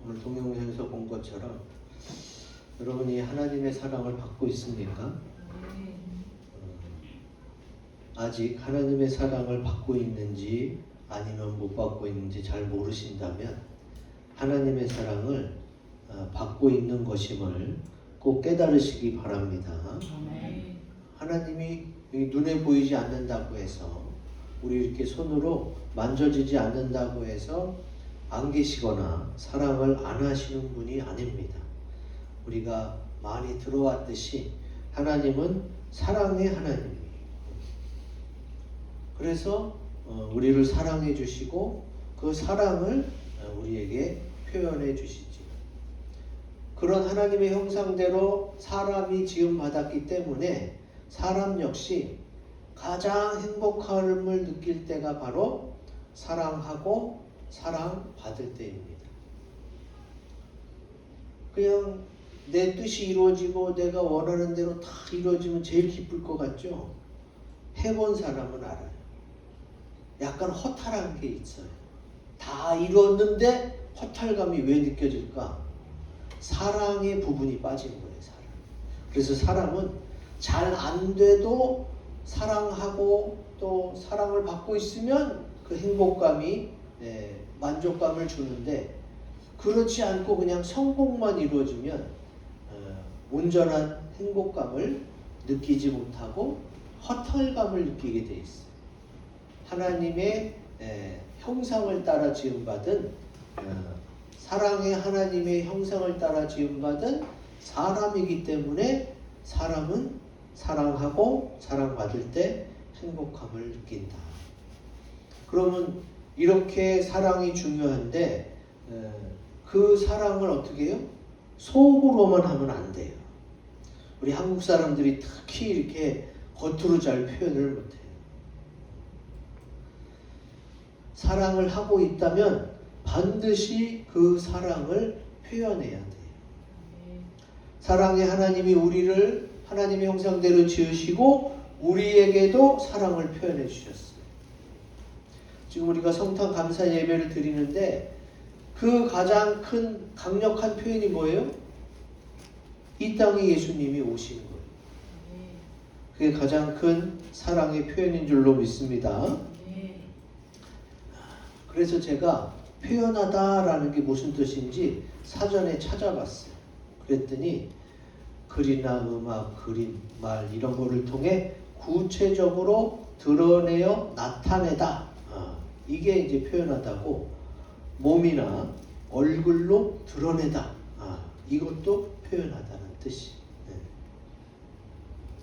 오늘 동영상에서 본 것처럼 여러분이 하나님의 사랑을 받고 있습니까? 아직 하나님의 사랑을 받고 있는지 아니면 못 받고 있는지 잘 모르신다면 하나님의 사랑을 받고 있는 것임을 꼭 깨달으시기 바랍니다. 하나님이 눈에 보이지 않는다고 해서 우리 이렇게 손으로 만져지지 않는다고 해서 안 계시거나 사랑을 안 하시는 분이 아닙니다. 우리가 많이 들어왔듯이 하나님은 사랑의 하나님이에요. 그래서 우리를 사랑해 주시고 그 사랑을 우리에게 표현해 주시지. 그런 하나님의 형상대로 사람이 지음받았기 때문에 사람 역시 가장 행복함을 느낄 때가 바로 사랑하고 사랑받을 때입니다. 그냥 내 뜻이 이루어지고 내가 원하는 대로 다 이루어지면 제일 기쁠 것 같죠? 해본 사람은 알아요. 약간 허탈한 게 있어요. 다 이루었는데 허탈감이 왜 느껴질까? 사랑의 부분이 빠진 거예요. 사랑. 그래서 사람은 잘 안 돼도 사랑하고 또 사랑을 받고 있으면 그 행복감이 만족감을 주는데, 그렇지 않고 그냥 성공만 이루어지면 온전한 행복감을 느끼지 못하고 허탈감을 느끼게 돼 있어요. 하나님의 형상을 따라 지음받은 사랑의 하나님의 형상을 따라 지음받은 사람이기 때문에 사람은 사랑하고 사랑받을 때 행복함을 느낀다. 그러면 이렇게 사랑이 중요한데 그 사랑을 어떻게 해요? 속으로만 하면 안 돼요. 우리 한국 사람들이 특히 이렇게 겉으로 잘 표현을 못해요. 사랑을 하고 있다면 반드시 그 사랑을 표현해야 돼요. 사랑의 하나님이 우리를 하나님의 형상대로 지으시고 우리에게도 사랑을 표현해 주셨어요. 지금 우리가 성탄 감사 예배를 드리는데 그 가장 큰 강력한 표현이 뭐예요? 이 땅에 예수님이 오신 거예요. 그게 가장 큰 사랑의 표현인 줄로 믿습니다. 그래서 제가 표현하다라는 게 무슨 뜻인지 사전에 찾아봤어요. 그랬더니 글이나 음악, 그림, 말 이런 거를 통해 구체적으로 드러내어 나타내다. 이게 이제 표현하다고, 몸이나 얼굴로 드러내다. 이것도 표현하다는 뜻이.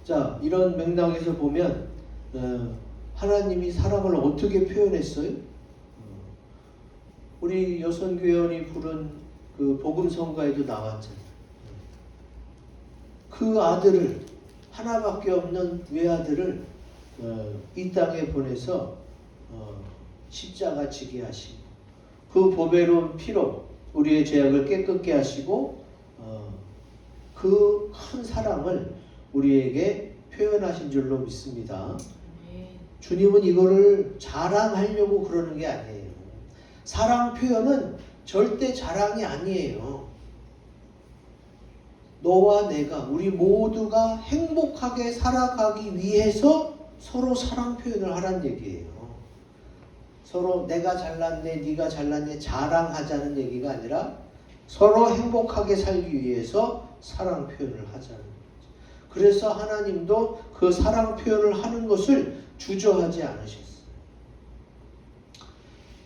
자, 이런 맥락에서 보면 하나님이 사랑을 어떻게 표현했어요? 우리 여선교회원이 부른 그 복음성가에도 나왔잖아요. 그 아들을, 하나밖에 없는 외아들을 이 땅에 보내서 십자가 지게 하시고 그 보배로운 피로 우리의 죄악을 깨끗게 하시고 그 큰 사랑을 우리에게 표현하신 줄로 믿습니다. 주님은 이거를 자랑하려고 그러는 게 아니에요. 사랑 표현은 절대 자랑이 아니에요. 너와 내가, 우리 모두가 행복하게 살아가기 위해서 서로 사랑 표현을 하라는 얘기예요. 서로 내가 잘났네, 네가 잘났네 자랑하자는 얘기가 아니라 서로 행복하게 살기 위해서 사랑 표현을 하자는 거죠. 그래서 하나님도 그 사랑 표현을 하는 것을 주저하지 않으셨어요.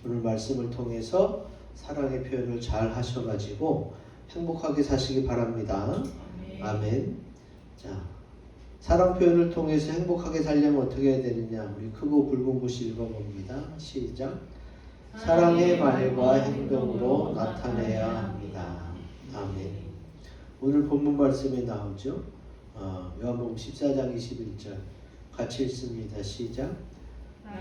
오늘 말씀을 통해서 사랑의 표현을 잘 하셔가지고 행복하게 사시기 바랍니다. 아멘. 자, 사랑 표현을 통해서 행복하게 살려면 어떻게 해야 되느냐? 우리 크고 굵은 글씨 읽어봅니다. 시작. 사랑의 말과 행동으로 나타내야 합니다. 아멘. 오늘 본문 말씀에 나오죠. 요한복음 14장 21절 같이 읽습니다. 시작.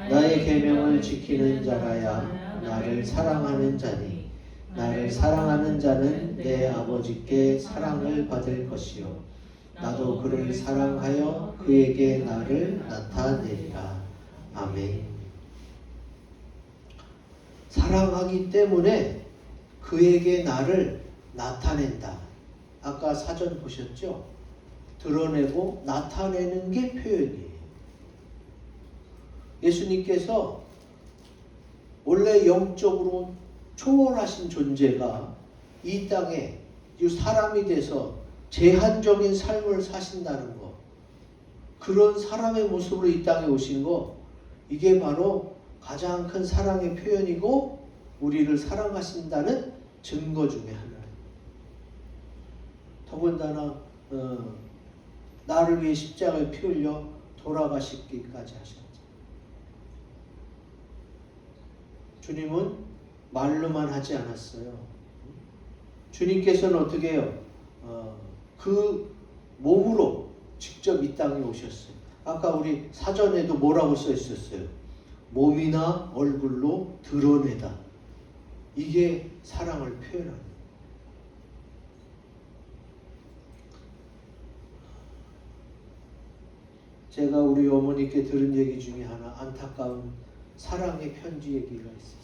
나의 계명을 지키는 자라야 나를 사랑하는 자니 나를 사랑하는 자는 내 아버지께 사랑을 받을 것이요 나도 그를 사랑하여 그에게 나를 나타내리라. 아멘. 사랑하기 때문에 그에게 나를 나타낸다. 아까 사전 보셨죠? 드러내고 나타내는 게 표현이에요. 예수님께서 원래 영적으로 초월하신 존재가 이 땅에 사람이 돼서 제한적인 삶을 사신다는 것, 그런 사람의 모습으로 이 땅에 오신 것, 이게 바로 가장 큰 사랑의 표현이고 우리를 사랑하신다는 증거 중에 하나예요. 더군다나 나를 위해 십자가에 피 흘려 돌아가시기까지 하셨죠. 주님은 말로만 하지 않았어요. 주님께서는 어떻게 해요? 그 몸으로 직접 이 땅에 오셨어요. 아까 우리 사전에도 뭐라고 써 있었어요? 몸이나 얼굴로 드러내다. 이게 사랑을 표현합니다. 제가 우리 어머니께 들은 얘기 중에 하나, 안타까운 사랑의 편지 얘기가 있었어요.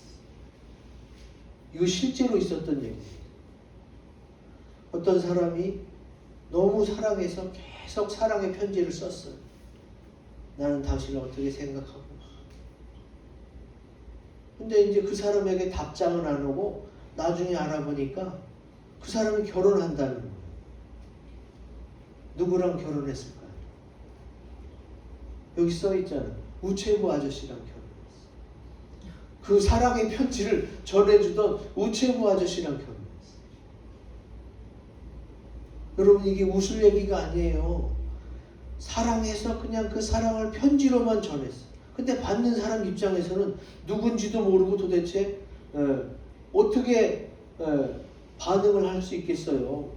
이거 실제로 있었던 얘기입니다. 어떤 사람이 너무 사랑해서 계속 사랑의 편지를 썼어요. 나는 당신을 어떻게 생각하고. 근데 이제 그 사람에게 답장은 안 오고 나중에 알아보니까 그 사람이 결혼한다는 거예요. 누구랑 결혼했을까요? 여기 써 있잖아요. 우체부 아저씨랑 결혼했어요. 그 사랑의 편지를 전해주던 우체부 아저씨랑 결혼했어요. 여러분, 이게 웃을 얘기가 아니에요. 사랑해서 그냥 그 사랑을 편지로만 전했어요. 근데 받는 사람 입장에서는 누군지도 모르고 도대체 어떻게 반응을 할 수 있겠어요.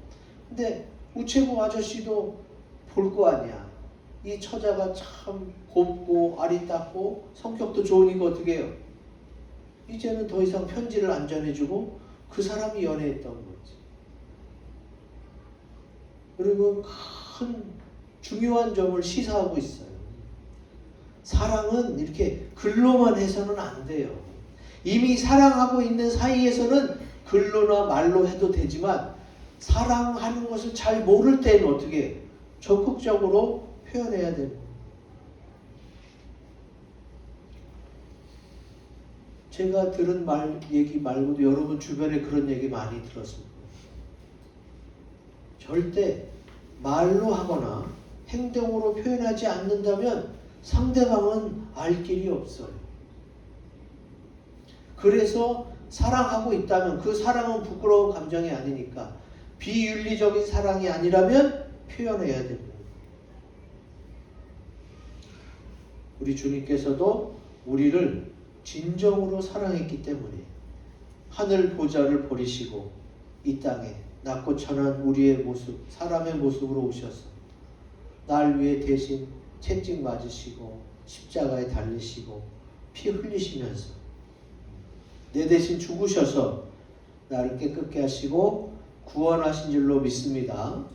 근데 우체부 아저씨도 볼 거 아니야. 이 처자가 참 곱고 아리따고 성격도 좋으니까 어떻게 해요? 이제는 더 이상 편지를 안 전해주고 그 사람이 연애했던 거지. 그리고 큰 중요한 점을 시사하고 있어요. 사랑은 이렇게 글로만 해서는 안 돼요. 이미 사랑하고 있는 사이에서는 글로나 말로 해도 되지만 사랑하는 것을 잘 모를 때는 어떻게 해요? 적극적으로 표현해야 되는 거예요. 제가 들은 얘기 말고도 여러분 주변에 그런 얘기 많이 들었을 거예요. 절대 말로 하거나 행동으로 표현하지 않는다면 상대방은 알 길이 없어요. 그래서 사랑하고 있다면 그 사랑은 부끄러운 감정이 아니니까 비윤리적인 사랑이 아니라면 표현해야 됩니다. 우리 주님께서도 우리를 진정으로 사랑했기 때문에 하늘 보좌를 버리시고 이 땅에 낮고 천한 우리의 모습, 사람의 모습으로 오셔서 날 위해 대신 채찍 맞으시고 십자가에 달리시고 피 흘리시면서 내 대신 죽으셔서 나를 깨끗게 하시고 구원하신 줄로 믿습니다.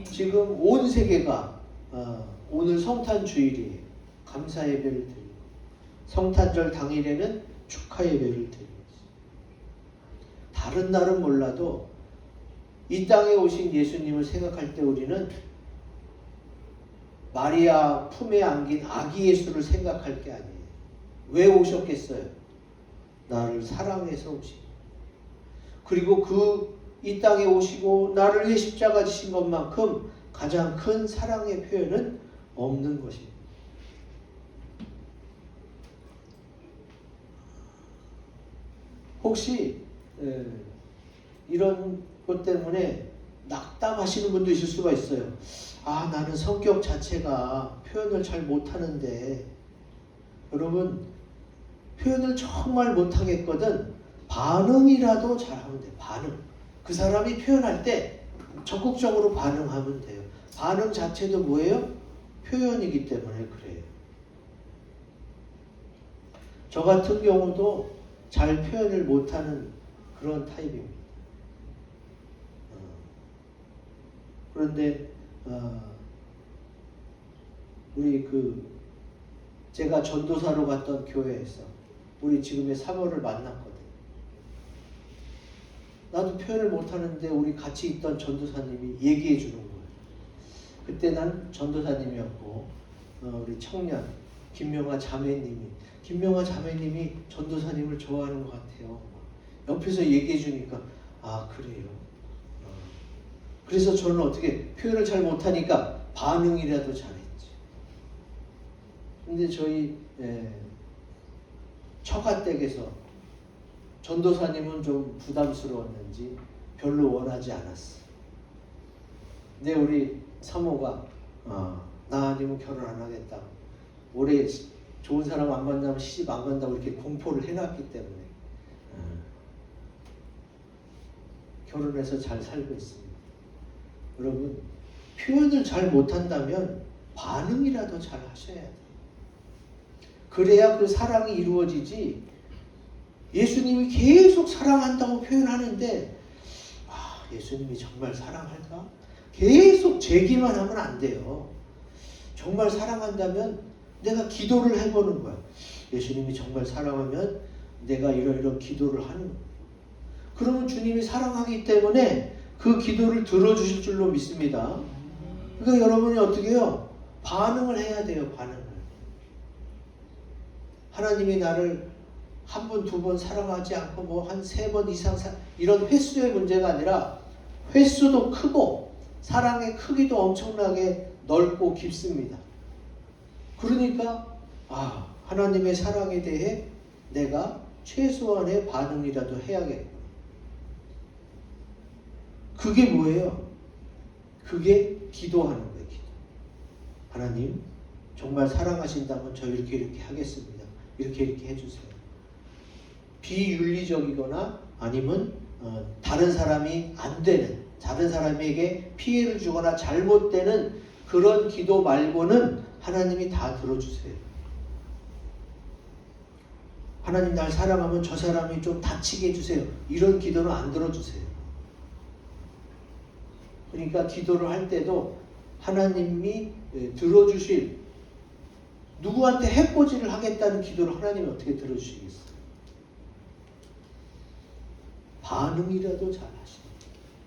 지금 온 세계가 오늘 성탄 주일이에요. 감사 예배를 드리고 성탄절 당일에는 축하 예배를 드리고 있어요. 다른 날은 몰라도 이 땅에 오신 예수님을 생각할 때 우리는 마리아 품에 안긴 아기 예수를 생각할 게 아니에요. 왜 오셨겠어요? 나를 사랑해서 오신. 그리고 이 땅에 오시고 나를 위해 십자가 지신 것만큼 가장 큰 사랑의 표현은 없는 것입니다. 혹시 이런 것 때문에 낙담하시는 분도 있을 수가 있어요. 아, 나는 성격 자체가 표현을 잘 못하는데. 여러분, 표현을 정말 못하겠거든 반응이라도 잘하면 돼요. 반응. 그 사람이 표현할 때 적극적으로 반응하면 돼요. 반응 자체도 뭐예요? 표현이기 때문에 그래요. 저 같은 경우도 잘 표현을 못하는 그런 타입입니다. 그런데 우리 제가 전도사로 갔던 교회에서 우리 지금의 사모를 만났거든요. 나도 표현을 못하는데 우리 같이 있던 전도사님이 얘기해 주는 거예요. 그때 난 전도사님이었고 우리 청년 김명아 자매님이 전도사님을 좋아하는 것 같아요. 옆에서 얘기해 주니까 아 그래요. 그래서 저는 어떻게 표현을 잘 못하니까 반응이라도 잘했지. 근데 저희 처가댁에서 전도사님은 좀 부담스러웠는지 별로 원하지 않았어. 근데 우리 사모가 나 아니면 결혼 안 하겠다. 올해 좋은 사람 안 만나면 시집 안 간다고 이렇게 공포를 해놨기 때문에 결혼해서 잘 살고 있습니다. 여러분 표현을 잘 못한다면 반응이라도 잘 하셔야 돼요. 그래야 그 사랑이 이루어지지. 예수님이 계속 사랑한다고 표현하는데 예수님이 정말 사랑할까? 계속 제기만 하면 안 돼요. 정말 사랑한다면 내가 기도를 해보는 거야. 예수님이 정말 사랑하면 내가 이런 기도를 하는 거야. 그러면 주님이 사랑하기 때문에 그 기도를 들어주실 줄로 믿습니다. 그러니까 여러분이 어떻게 해요? 반응을 해야 돼요. 반응을. 하나님이 나를 한 번, 두 번 사랑하지 않고 뭐 한 세 번 이상 이런 횟수의 문제가 아니라 횟수도 크고 사랑의 크기도 엄청나게 넓고 깊습니다. 그러니까 하나님의 사랑에 대해 내가 최소한의 반응이라도 해야겠구나. 그게 뭐예요? 그게 기도하는 거예요. 기도. 하나님 정말 사랑하신다면 저 이렇게 하겠습니다. 이렇게 해주세요. 비윤리적이거나 아니면 다른 사람이 안 되는, 다른 사람에게 피해를 주거나 잘못되는 그런 기도 말고는 하나님이 다 들어주세요. 하나님 날 사랑하면 저 사람이 좀 다치게 해주세요. 이런 기도는 안 들어주세요. 그러니까 기도를 할 때도 하나님이 들어주실, 누구한테 해코지를 하겠다는 기도를 하나님이 어떻게 들어주시겠어요? 반응이라도 잘 하시고.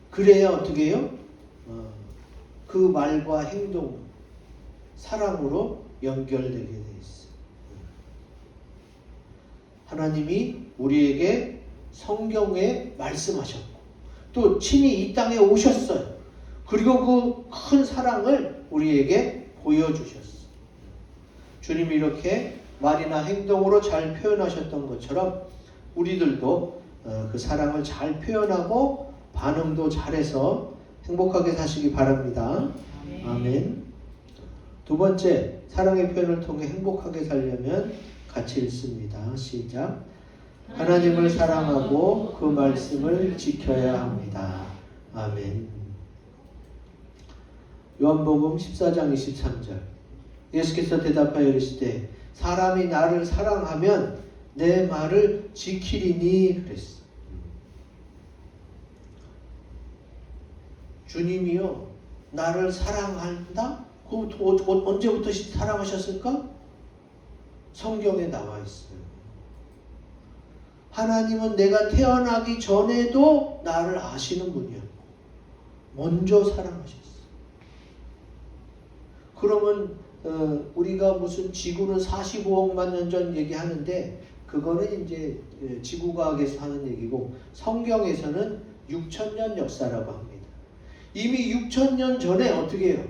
그래야 어떻게 해요? 그 말과 행동, 사랑으로 연결되게 돼 있어요. 하나님이 우리에게 성경에 말씀하셨고 또 친히 이 땅에 오셨어요. 그리고 그 큰 사랑을 우리에게 보여주셨어요. 주님이 이렇게 말이나 행동으로 잘 표현하셨던 것처럼 우리들도 그 사랑을 잘 표현하고 반응도 잘해서 행복하게 사시기 바랍니다. 아멘. 두 번째, 사랑의 표현을 통해 행복하게 살려면 같이 읽습니다. 시작. 하나님을 사랑하고 그 말씀을 지켜야 합니다. 아멘. 요한복음 14장 23절. 예수께서 대답하여 이르시되 사람이 나를 사랑하면 내 말을 지키리니 그랬어. 주님이요 나를 사랑한다? 언제부터 사랑하셨을까? 성경에 나와 있어요. 하나님은 내가 태어나기 전에도 나를 아시는 분이었고 먼저 사랑하셨어요. 그러면 우리가 무슨 지구는 45억만 년 전 얘기하는데 그거는 이제 지구과학에서 하는 얘기고 성경에서는 6,000년 역사라고 합니다. 이미 6,000년 전에 어떻게 해요?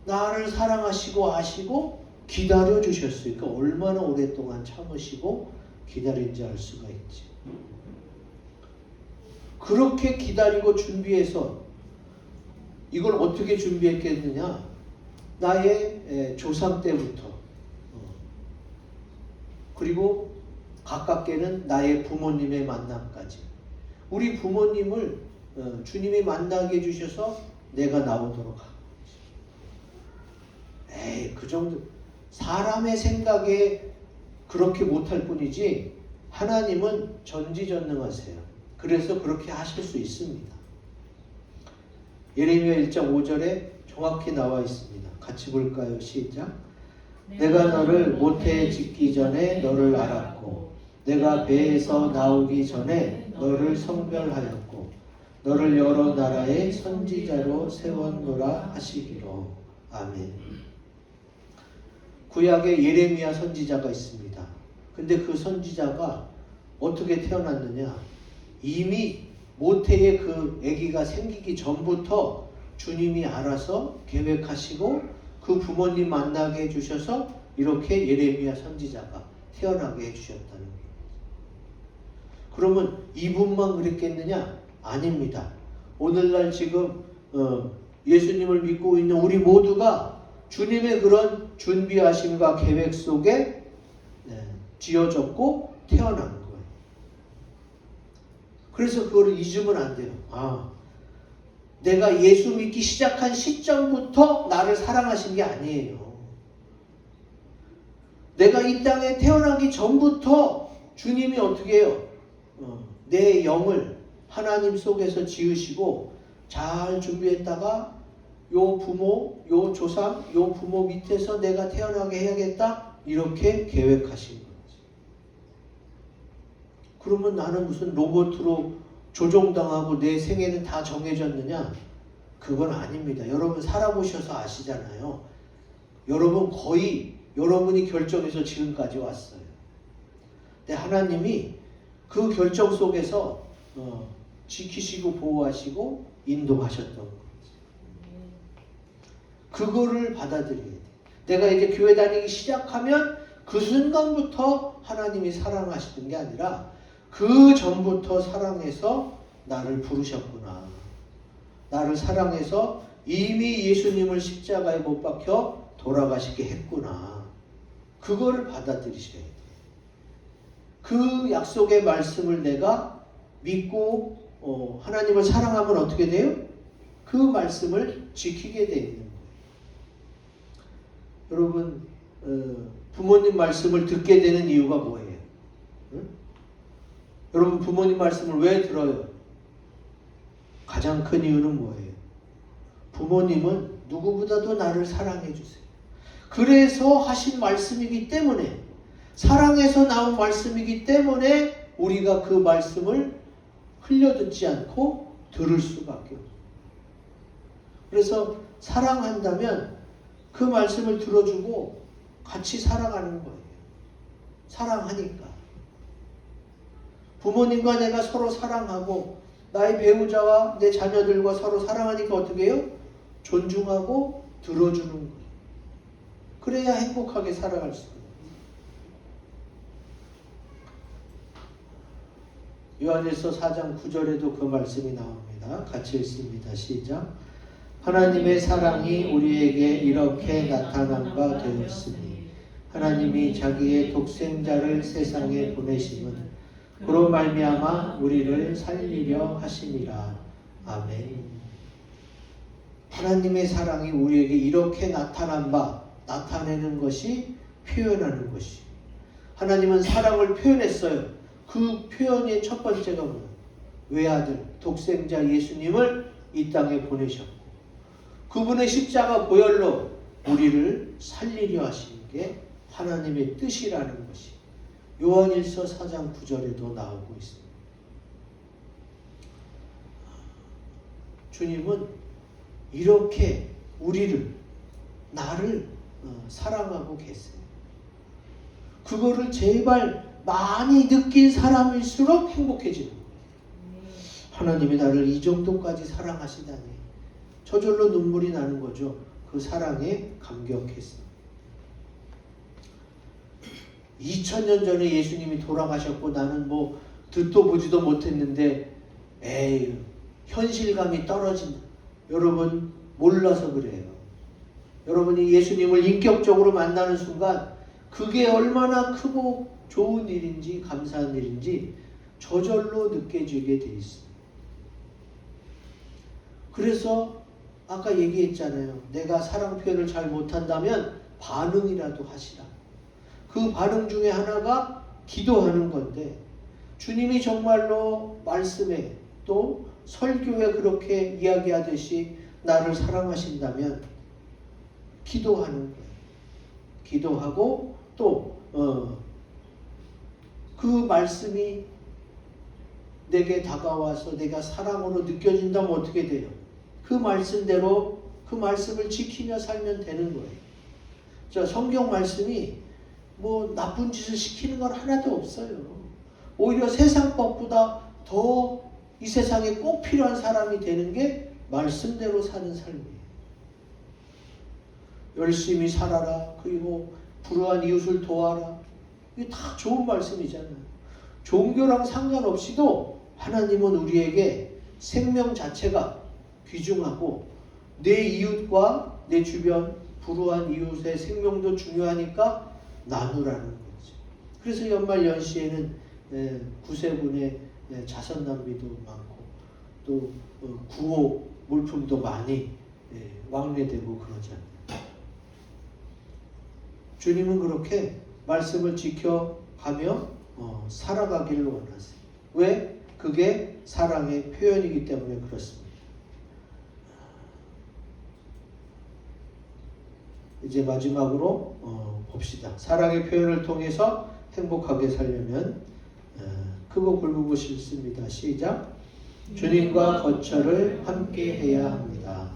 나를 사랑하시고 아시고 기다려 주셨으니까 얼마나 오랫동안 참으시고 기다린지 알 수가 있지. 그렇게 기다리고 준비해서 이걸 어떻게 준비했겠느냐? 나의 조상 때부터 그리고 가깝게는 나의 부모님의 만남까지 우리 부모님을 주님이 만나게 해주셔서 내가 나오도록 하고 그 정도 사람의 생각에 그렇게 못할 뿐이지 하나님은 전지전능하세요. 그래서 그렇게 하실 수 있습니다. 예레미야 1장 5절에 정확히 나와 있습니다. 같이 볼까요? 시작. 내가 너를 모태에 짓기 전에 너를 알았고 내가 배에서 나오기 전에 너를 성별하였고 너를 여러 나라의 선지자로 세웠노라 하시기로. 아멘. 구약에 예레미야 선지자가 있습니다. 근데 그 선지자가 어떻게 태어났느냐? 이미 모태의 그 아기가 생기기 전부터 주님이 알아서 계획하시고 그 부모님 만나게 해주셔서 이렇게 예레미야 선지자가 태어나게 해주셨다는 거예요. 그러면 이분만 그랬겠느냐? 아닙니다. 오늘날 지금 예수님을 믿고 있는 우리 모두가 주님의 그런 준비하심과 계획 속에 지어졌고 태어난 거예요. 그래서 그거를 잊으면 안 돼요. 내가 예수 믿기 시작한 시점부터 나를 사랑하신 게 아니에요. 내가 이 땅에 태어나기 전부터 주님이 어떻게 해요? 내 영을 하나님 속에서 지으시고 잘 준비했다가 요 부모, 요 조상, 요 부모 밑에서 내가 태어나게 해야겠다 이렇게 계획하신 거지. 그러면 나는 무슨 로봇으로 조종당하고 내 생애는 다 정해졌느냐? 그건 아닙니다. 여러분 살아보셔서 아시잖아요. 여러분 거의 여러분이 결정해서 지금까지 왔어요. 근데 하나님이 그 결정 속에서 지키시고 보호하시고 인도하셨던 거지. 그거를 받아들여야 돼. 내가 이제 교회 다니기 시작하면 그 순간부터 하나님이 사랑하시는 게 아니라 그 전부터 사랑해서 나를 부르셨구나. 나를 사랑해서 이미 예수님을 십자가에 못 박혀 돌아가시게 했구나. 그거를 받아들이셔야 돼. 그 약속의 말씀을 내가 믿고 하나님을 사랑하면 어떻게 돼요? 그 말씀을 지키게 돼 있는 거예요. 여러분 부모님 말씀을 듣게 되는 이유가 뭐예요? 응? 여러분 부모님 말씀을 왜 들어요? 가장 큰 이유는 뭐예요? 부모님은 누구보다도 나를 사랑해 주세요. 그래서 하신 말씀이기 때문에, 사랑해서 나온 말씀이기 때문에 우리가 그 말씀을 흘려듣지 않고 들을 수밖에 없어요. 그래서 사랑한다면 그 말씀을 들어주고 같이 살아가는 거예요. 사랑하니까. 부모님과 내가 서로 사랑하고 나의 배우자와 내 자녀들과 서로 사랑하니까 어떻게 해요? 존중하고 들어주는 거예요. 그래야 행복하게 살아갈 수 있어요. 요한일서 4장 9절에도 그 말씀이 나옵니다. 같이 읽습니다. 시작. 하나님의 사랑이 우리에게 이렇게 나타난 바 되었으니 하나님이 자기의 독생자를 세상에 보내심은 그로 말미암아 우리를 살리려 하심이라. 아멘. 하나님의 사랑이 우리에게 이렇게 나타난 바, 나타내는 것이 표현하는 것이. 하나님은 사랑을 표현했어요. 그 표현의 첫 번째가 뭐예요? 외아들, 독생자 예수님을 이 땅에 보내셨고 그분의 십자가 보혈로 우리를 살리려 하시는 게 하나님의 뜻이라는 것이 요한일서 4장 9절에도 나오고 있습니다. 주님은 이렇게 우리를, 나를 사랑하고 계세요. 그거를 제발 많이 느낀 사람일수록 행복해지는 거예요. 하나님이 나를 이 정도까지 사랑하시다니 저절로 눈물이 나는 거죠. 그 사랑에 감격했습니다. 2000년 전에 예수님이 돌아가셨고 나는 뭐 듣도 보지도 못했는데 에이 현실감이 떨어진다. 여러분 몰라서 그래요. 여러분이 예수님을 인격적으로 만나는 순간 그게 얼마나 크고 좋은 일인지 감사한 일인지 저절로 느껴지게 돼 있습니다. 그래서 아까 얘기했잖아요. 내가 사랑 표현을 잘 못한다면 반응이라도 하시라. 그 반응 중에 하나가 기도하는 건데 주님이 정말로 말씀에 또 설교에 그렇게 이야기하듯이 나를 사랑하신다면 기도하는 거예요. 기도하고 또 그 말씀이 내게 다가와서 내가 사랑으로 느껴진다면 어떻게 돼요? 그 말씀대로 그 말씀을 지키며 살면 되는 거예요. 자, 성경 말씀이 뭐 나쁜 짓을 시키는 건 하나도 없어요. 오히려 세상 법보다 더 이 세상에 꼭 필요한 사람이 되는 게 말씀대로 사는 삶이에요. 열심히 살아라. 그리고 불우한 이웃을 도와라. 이게 다 좋은 말씀이잖아요. 종교랑 상관없이도 하나님은 우리에게 생명 자체가 귀중하고 내 이웃과 내 주변 불우한 이웃의 생명도 중요하니까 나누라는 거죠. 그래서 연말 연시에는 구세군의 자선 낭비도 많고 또 구호 물품도 많이 왕래되고 그러잖아요. 주님은 그렇게 말씀을 지켜가며 살아가기를 원하세요. 왜? 그게 사랑의 표현이기 때문에 그렇습니다. 이제 마지막으로 봅시다. 사랑의 표현을 통해서 행복하게 살려면 크고 굵고 읽습니다. 시작. 주님과 거처를 함께 해야 합니다.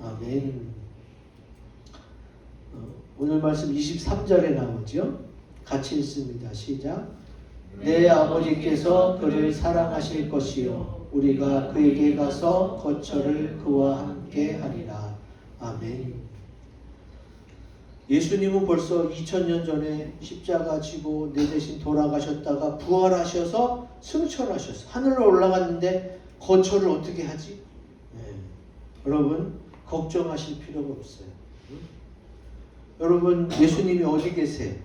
아멘. 오늘 말씀 23절에 나오죠. 같이 읽습니다. 시작. 내 아버지께서 그를 사랑하실 것이요 우리가 그에게 가서 거처를 그와 함께 하리라. 아멘. 예수님은 벌써 2000년 전에 십자가 지고 내 대신 돌아가셨다가 부활하셔서 승천하셨어요. 하늘로 올라갔는데 거처를 어떻게 하지? 여러분 걱정하실 필요가 없어요. 여러분 예수님이 어디 계세요?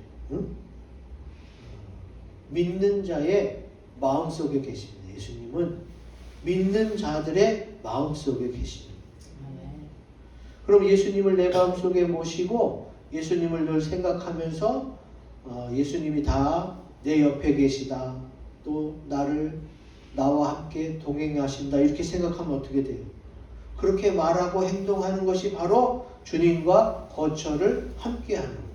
믿는 자의 마음속에 계십니다. 예수님은 믿는 자들의 마음속에 계십니다. 그럼 예수님을 내 마음속에 모시고 예수님을 늘 생각하면서 예수님이 다 내 옆에 계시다. 또 나와 함께 동행하신다. 이렇게 생각하면 어떻게 돼요? 그렇게 말하고 행동하는 것이 바로 주님과 거처를 함께하는 거예요.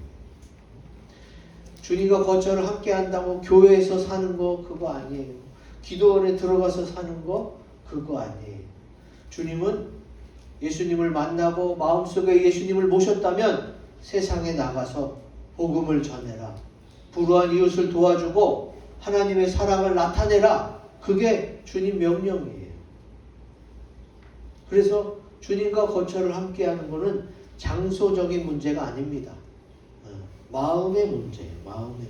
주님과 거처를 함께한다고 교회에서 사는 거 그거 아니에요. 기도원에 들어가서 사는 거 그거 아니에요. 주님은 예수님을 만나고 마음속에 예수님을 모셨다면 세상에 나가서 복음을 전해라. 불우한 이웃을 도와주고 하나님의 사랑을 나타내라. 그게 주님 명령이에요. 그래서 주님과 거처를 함께하는 것은 장소적인 문제가 아닙니다. 마음의 문제예요. 마음의.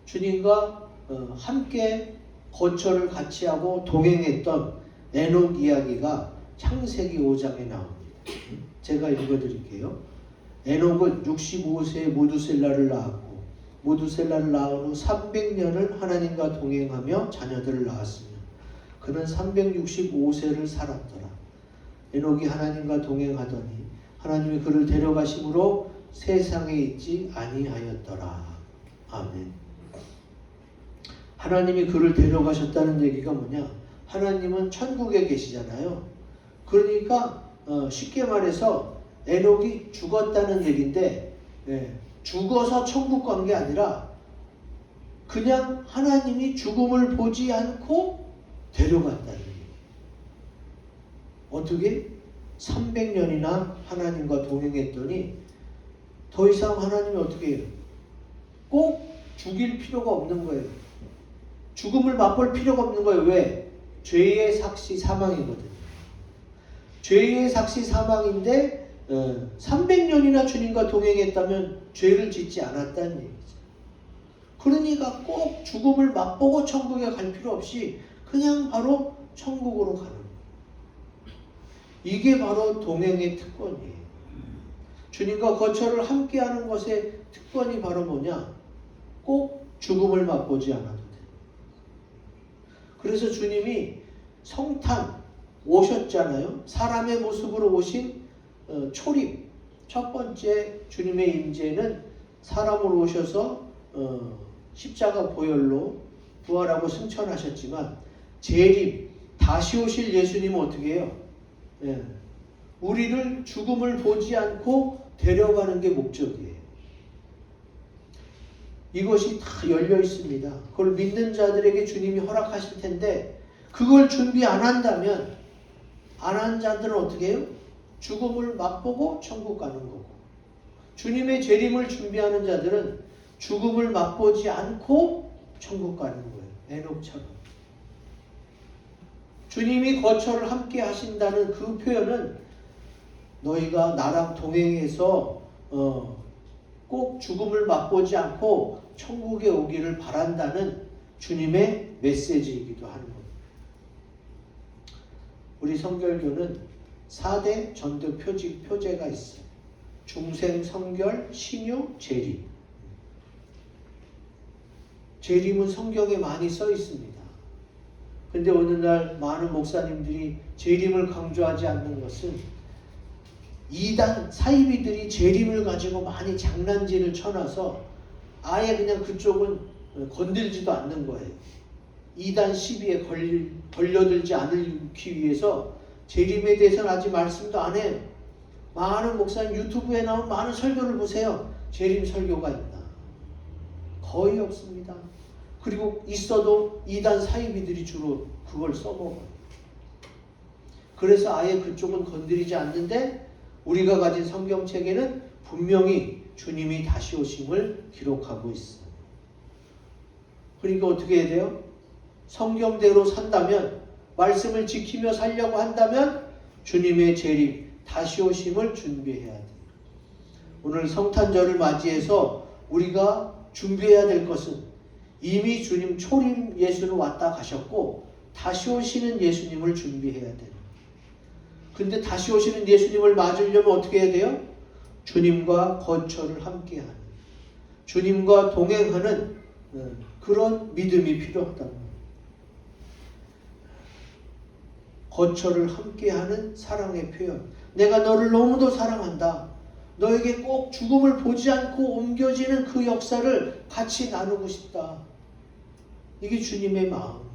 주님과 함께 거처를 같이 하고 동행했던 에녹 이야기가 창세기 5장에 나옵니다. 제가 읽어드릴게요. 에녹은 65세에 모두셀라를 낳았고 모두셀라를 낳은 후 300년을 하나님과 동행하며 자녀들을 낳았으며 그는 365세를 살았더라. 에녹이 하나님과 동행하더니 하나님이 그를 데려가심으로 세상에 있지 아니하였더라. 아멘. 하나님이 그를 데려가셨다는 얘기가 뭐냐? 하나님은 천국에 계시잖아요. 그러니까 쉽게 말해서 에녹이 죽었다는 얘기인데 죽어서 천국 간 게 아니라 그냥 하나님이 죽음을 보지 않고 데려갔다는 얘기예요. 어떻게? 300년이나 하나님과 동행했더니 더 이상 하나님이 어떻게 해요? 꼭 죽일 필요가 없는 거예요. 죽음을 맛볼 필요가 없는 거예요. 왜? 죄의 삭시 사망이거든요. 죄의 삭시 사망인데 300년이나 주님과 동행했다면 죄를 짓지 않았다는 얘기죠. 그러니까 꼭 죽음을 맛보고 천국에 갈 필요 없이 그냥 바로 천국으로 가는 거예요. 이게 바로 동행의 특권이에요. 주님과 거처를 함께하는 것의 특권이 바로 뭐냐? 꼭 죽음을 맛보지 않아도 돼요. 그래서 주님이 성탄 오셨잖아요. 사람의 모습으로 오신 초림. 첫 번째 주님의 임재는 사람으로 오셔서 십자가 보혈로 부활하고 승천하셨지만 재림, 다시 오실 예수님은 어떻게 해요? 우리를 죽음을 보지 않고 데려가는 게 목적이에요. 이것이 다 열려 있습니다. 그걸 믿는 자들에게 주님이 허락하실 텐데 그걸 준비 안 한다면 안 한 자들은 어떻게 해요? 죽음을 맛보고 천국 가는 거고 주님의 재림을 준비하는 자들은 죽음을 맛보지 않고 천국 가는 거예요. 에녹처럼. 주님이 거처를 함께 하신다는 그 표현은 너희가 나랑 동행해서 꼭 죽음을 맛보지 않고 천국에 오기를 바란다는 주님의 메시지이기도 하는 겁니다. 우리 성결교는 4대 전도 표제가 있어요. 중생, 성결, 신유, 재림. 재림은 성경에 많이 써 있습니다. 근데 오늘날 많은 목사님들이 재림을 강조하지 않는 것은 이단 사이비들이 재림을 가지고 많이 장난질을 쳐놔서 아예 그냥 그쪽은 건들지도 않는 거예요. 이단 시비에 걸려들지 않기 위해서 재림에 대해서는 아직 말씀도 안 해요. 많은 목사님 유튜브에 나온 많은 설교를 보세요. 재림 설교가 있나? 거의 없습니다. 그리고 있어도 이단 사이비들이 주로 그걸 써먹어요. 그래서 아예 그쪽은 건드리지 않는데 우리가 가진 성경책에는 분명히 주님이 다시 오심을 기록하고 있어요. 그러니까 어떻게 해야 돼요? 성경대로 산다면, 말씀을 지키며 살려고 한다면 주님의 재림, 다시 오심을 준비해야 돼요. 오늘 성탄절을 맞이해서 우리가 준비해야 될 것은 이미 주님 초림 예수는 왔다 가셨고 다시 오시는 예수님을 준비해야 돼요. 근데 다시 오시는 예수님을 맞으려면 어떻게 해야 돼요? 주님과 거처를 함께하는, 주님과 동행하는 그런 믿음이 필요하다는 거예요. 거처를 함께하는 사랑의 표현. 내가 너를 너무도 사랑한다. 너에게 꼭 죽음을 보지 않고 옮겨지는 그 역사를 같이 나누고 싶다. 이게 주님의 마음이에요.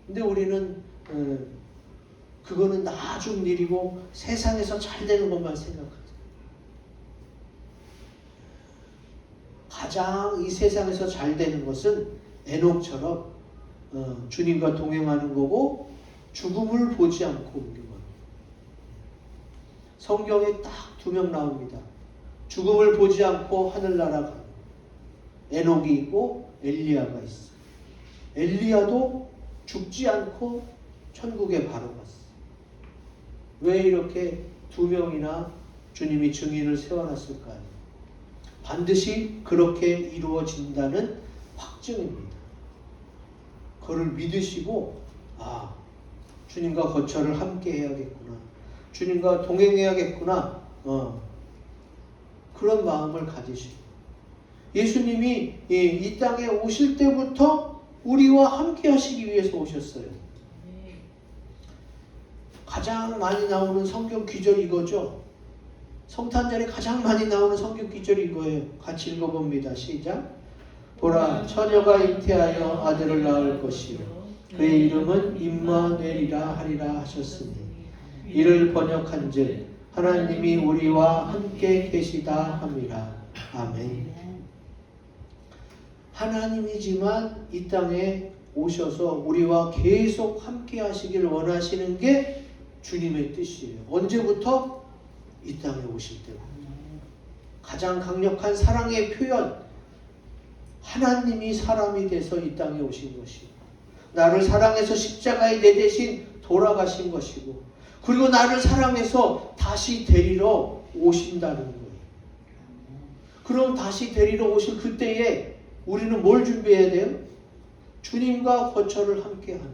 근데 우리는 그거는 나중 일이고 세상에서 잘 되는 것만 생각하죠. 가장 이 세상에서 잘 되는 것은 에녹처럼 주님과 동행하는 거고 죽음을 보지 않고 옮겨가는 거예요. 성경에 딱 2명 나옵니다. 죽음을 보지 않고 하늘나라 가는 거예요. 에녹이 있고 엘리야가 있어요. 엘리야도 죽지 않고 천국에 바로 갔어요. 왜 이렇게 2명이나 주님이 증인을 세워놨을까요? 반드시 그렇게 이루어진다는 확증입니다. 그를 믿으시고 주님과 거처를 함께 해야겠구나. 주님과 동행해야겠구나. 그런 마음을 가지시고 예수님이 이 땅에 오실 때부터 우리와 함께 하시기 위해서 오셨어요. 가장 많이 나오는 성경 귀절이 이거죠. 성탄절에 가장 많이 나오는 성경 귀절이 이거예요. 같이 읽어봅니다. 시작. 보라, 처녀가 잉태하여 아들을 낳을 것이요 그의 이름은 임마누엘이라 하리라 하셨으니 이를 번역한즉 하나님이 우리와 함께 계시다 함이라. 아멘. 하나님이지만 이 땅에 오셔서 우리와 계속 함께 하시길 원하시는 게 주님의 뜻이에요. 언제부터? 이 땅에 오실 때부터. 가장 강력한 사랑의 표현, 하나님이 사람이 돼서 이 땅에 오신 것이고 나를 사랑해서 십자가에 내 대신 돌아가신 것이고 그리고 나를 사랑해서 다시 데리러 오신다는 거예요. 그럼 다시 데리러 오실 그때에 우리는 뭘 준비해야 돼요? 주님과 거처를 함께하는,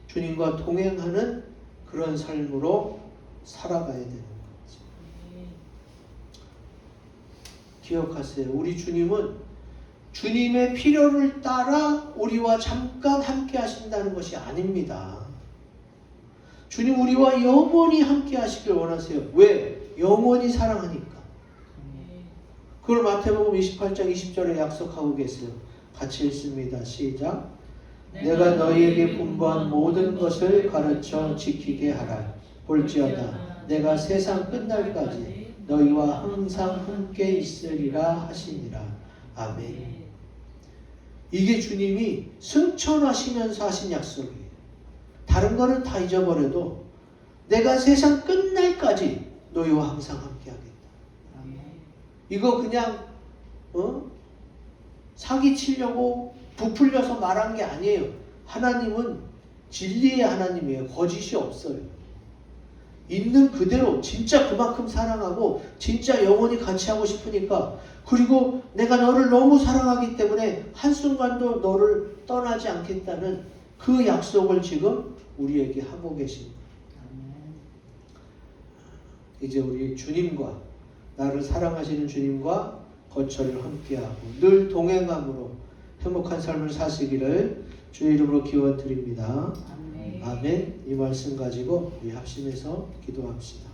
주님과 동행하는 그런 삶으로 살아가야 되는 거죠. 기억하세요. 우리 주님은 주님의 필요를 따라 우리와 잠깐 함께 하신다는 것이 아닙니다. 주님 우리와 영원히 함께 하시길 원하세요. 왜? 영원히 사랑하니까. 그걸 마태복음 28장 20절에 약속하고 계세요. 같이 읽습니다. 시작. 내가 너희에게 분부한 모든 것을 가르쳐 지키게 하라. 볼지어다 내가 세상 끝날까지 너희와 항상 함께 있으리라 하시니라. 아멘. 이게 주님이 승천하시면서 하신 약속이에요. 다른 거는 다 잊어버려도 내가 세상 끝날까지 너희와 항상 함께 하겠다. 이거 그냥 사기치려고 부풀려서 말한 게 아니에요. 하나님은 진리의 하나님이에요. 거짓이 없어요. 있는 그대로 진짜 그만큼 사랑하고 진짜 영원히 같이 하고 싶으니까, 그리고 내가 너를 너무 사랑하기 때문에 한순간도 너를 떠나지 않겠다는 그 약속을 지금 우리에게 하고 계십니다. 이제 우리 주님과, 나를 사랑하시는 주님과 거처를 함께하고 늘 동행함으로 행복한 삶을 사시기를 주의 이름으로 기원 드립니다. 아멘. 이 말씀 가지고 우리 합심해서 기도합시다.